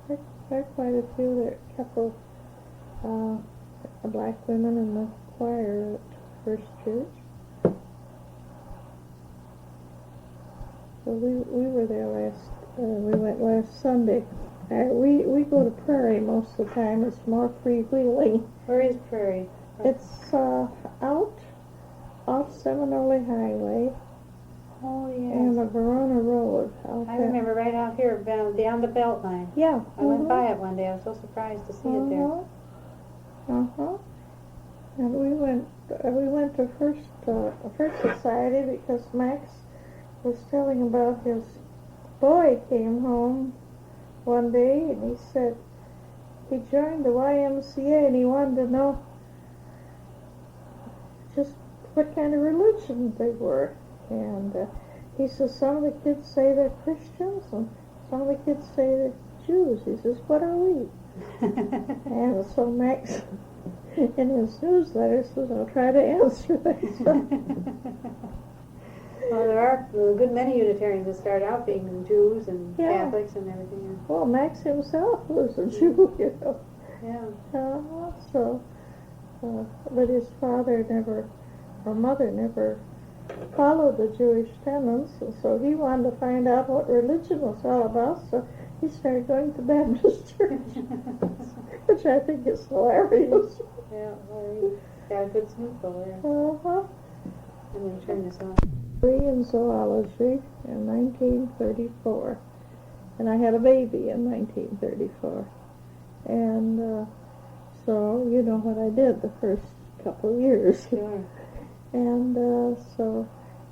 B: There are quite a few, couple black women in the choir at First Church. So we were there we went last Sunday. We go to Prairie most of the time. It's more freewheeling.
A: Where is Prairie?
B: It's out off Seminole Highway.
A: Oh, yes.
B: And the Verona Road.
A: I remember right out here, down the Beltline.
B: Yeah.
A: I went by it one day. I was so surprised to see it there.
B: And we went to First Society because Max was telling about his boy came home one day and he said he joined the YMCA and he wanted to know just what kind of religion they were. And he says some of the kids say they're Christians and some of the kids say they're Jews. He says, what are we? And so Max, in his newsletter, says, I'll try to answer that.
A: Well, there are a good many Unitarians that start out being Jews and Catholics and everything.
B: Well, Max himself was a Jew, you know.
A: Yeah.
B: But his mother never followed the Jewish tenets, and so he wanted to find out what religion was all about, so he started going to Baptist church, which I think is hilarious.
A: Yeah, well, he got a good snoop over there. I'm going to turn this on.
B: In zoology in 1934, and I had a baby in 1934, and so you know what I did the first couple of years.
A: Sure.
B: And so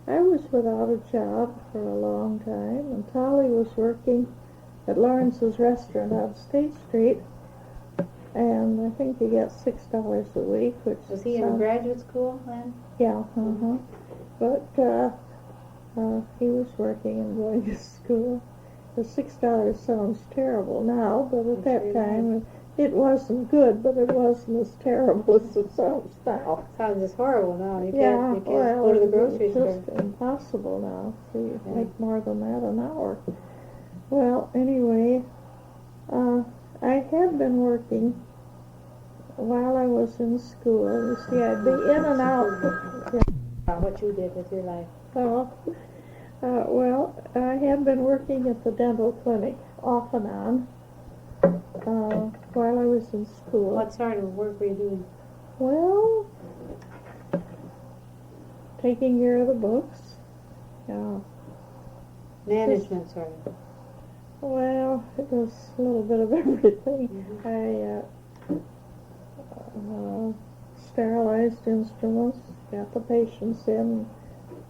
B: I was without a job for a long time, and Talley was working at Lawrence's restaurant on State Street, and I think he got $6 a week, which
A: was he in graduate school then?
B: Yeah, But he was working and going to school. The $6 sounds terrible now, but at that time it wasn't good, but it wasn't as terrible as it sounds now.
A: Sounds just horrible now. You can't go to the grocery store.
B: It's just impossible now. So you make more than that an hour. Well, anyway, I had been working while I was in school. You see, I'd be in and out.
A: What you did with your life.
B: Well, I had been working at the dental clinic off and on while I was in school.
A: What sort of work were you doing?
B: Well, taking care of the books.
A: Management sort of.
B: Well, it was a little bit of everything. I sterilized instruments, got the patients in,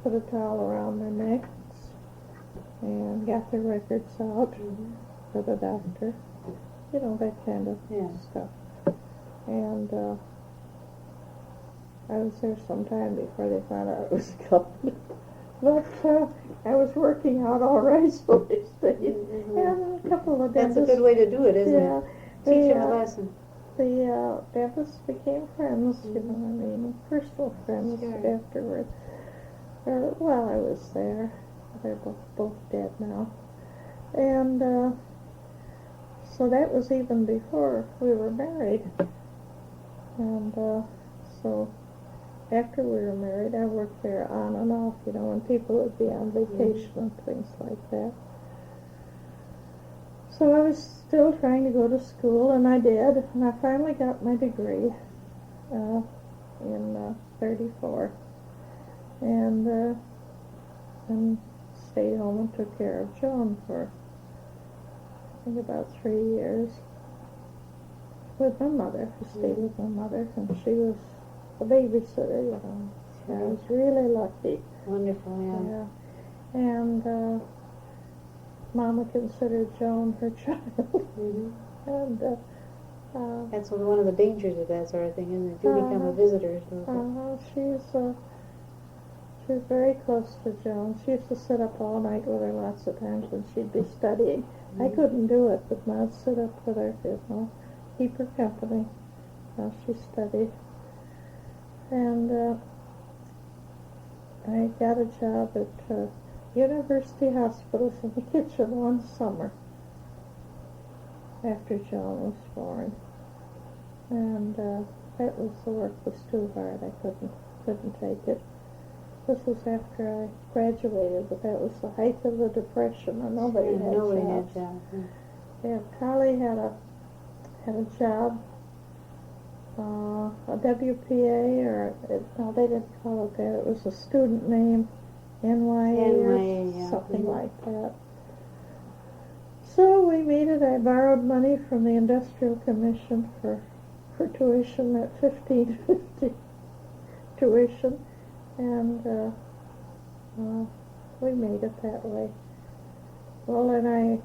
B: put a towel around their necks, and got their records out for the doctor. You know, that kind of stuff. And I was there some time before they found out it was coming. But I was working out all right, so they stayed. And a couple of dentists.
A: That's a good way to do it, isn't it? Teach them a lesson.
B: The dentists became friends, you know, I mean, personal friends afterward. While I was there. They're both dead now. And so that was even before we were married. And so after we were married, I worked there on and off, you know, when people would be on vacation and things like that. So I was still trying to go to school, and I did, and I finally got my degree in 34. And stayed home and took care of Joan for, I think, about 3 years with my mother. I stayed with my mother, and she was a babysitter, you know. So I was really lucky.
A: Wonderful,
B: yeah. And Mama considered Joan her child. And
A: that's one of the dangers of that sort of thing, isn't it? You become a visitor.
B: She's very close to Joan. She used to sit up all night with her lots of times when she'd be studying. I couldn't do it, but Ma'd sit up with her, you know, keep her company while she studied. And I got a job at University Hospitals in the kitchen one summer after John was born, and that was, the work was too hard. I couldn't take it. This was after I graduated, but that was the height of the Depression, and nobody had jobs. Yeah, Talley had a job, a WPA, or no, they didn't call it that. It was a student name, NYA or something like that. So we made it. I borrowed money from the Industrial Commission for tuition at $15.50 tuition, and we made it that way. Well, and I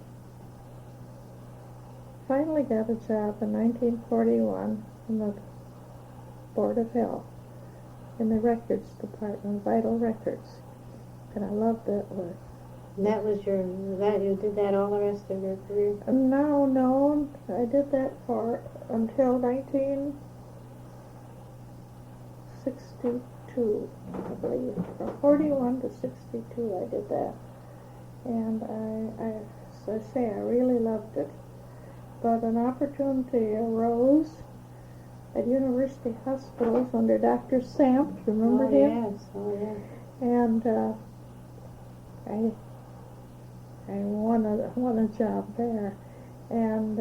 B: finally got a job in 1941 in the Board of Health in the records department, vital records, and I loved that work.
A: And that was you did that all the rest of your career?
B: No, I did that until 1962, I believe. From 41 to 62 I did that. And I really loved it. But an opportunity arose at University Hospitals under Dr. Samp. Remember him?
A: Yes, oh yes.
B: And I won a job there, and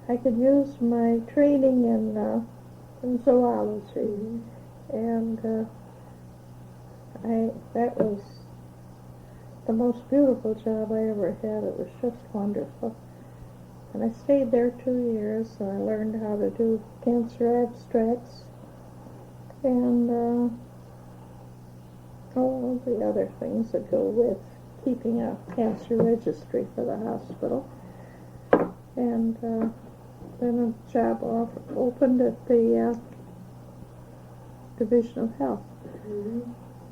B: I could use my training in zoology, and that was the most beautiful job I ever had. It was just wonderful, and I stayed there 2 years. So I learned how to do cancer abstracts and all the other things that go with keeping a cancer registry for the hospital. And then a job opened at the Division of Health.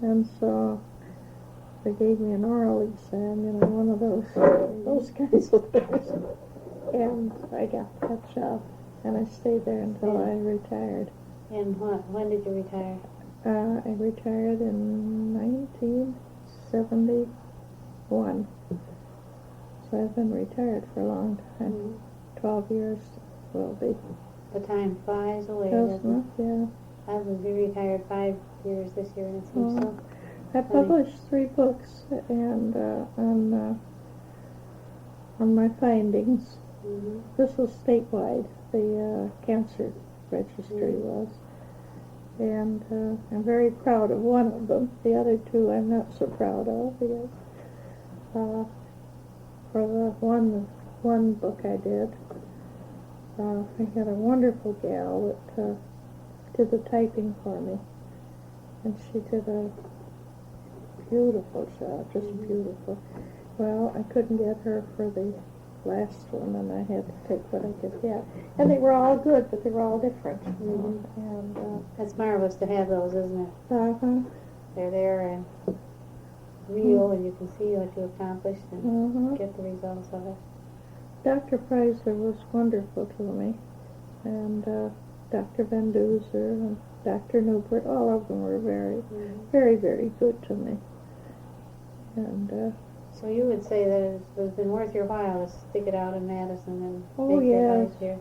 B: And so they gave me an oral exam, one of those kinds of things. And I got that job, and I stayed there until I retired.
A: And when did you retire?
B: I retired in 1971. So I've been retired for a long time. 12 years will be.
A: The time flies away,
B: doesn't it? Yeah.
A: I will be retired 5 years this year, and it seems so.
B: I published 3 books and on my findings. This was statewide, the cancer registry was. And I'm very proud of one of them. The other 2 I'm not so proud of, because for the one book I did, I had a wonderful gal that did the typing for me, and she did a beautiful job, just beautiful. Well, I couldn't get her for the last one, and I had to take what I could get. And they were all good, but they were all different. And
A: that's marvelous to have those, isn't it? They're there and real, and you can see what you accomplished and get the results of it.
B: Dr. Fyzler was wonderful to me, and Dr. Vanduser and Dr. Newport, all of them were very, very, very good to me. And
A: so you would say that it's been worth your while to stick it out in Madison and make
B: yes.
A: your life here?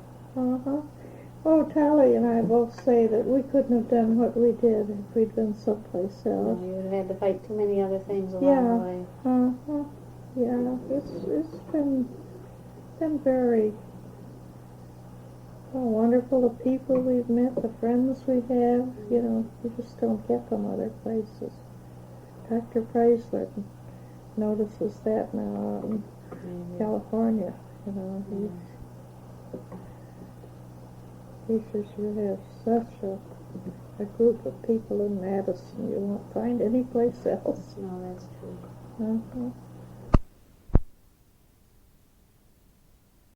B: Oh, Talley and I both say that we couldn't have done what we did if we'd been someplace else.
A: No, you would have had to fight too many other things along the way.
B: Yeah, it's been very wonderful. The people we've met, the friends we have, you just don't get them other places. Dr. Fyzler notices that now out in California, he just really has such a group of people in Madison you won't find any place else.
A: No, that's true.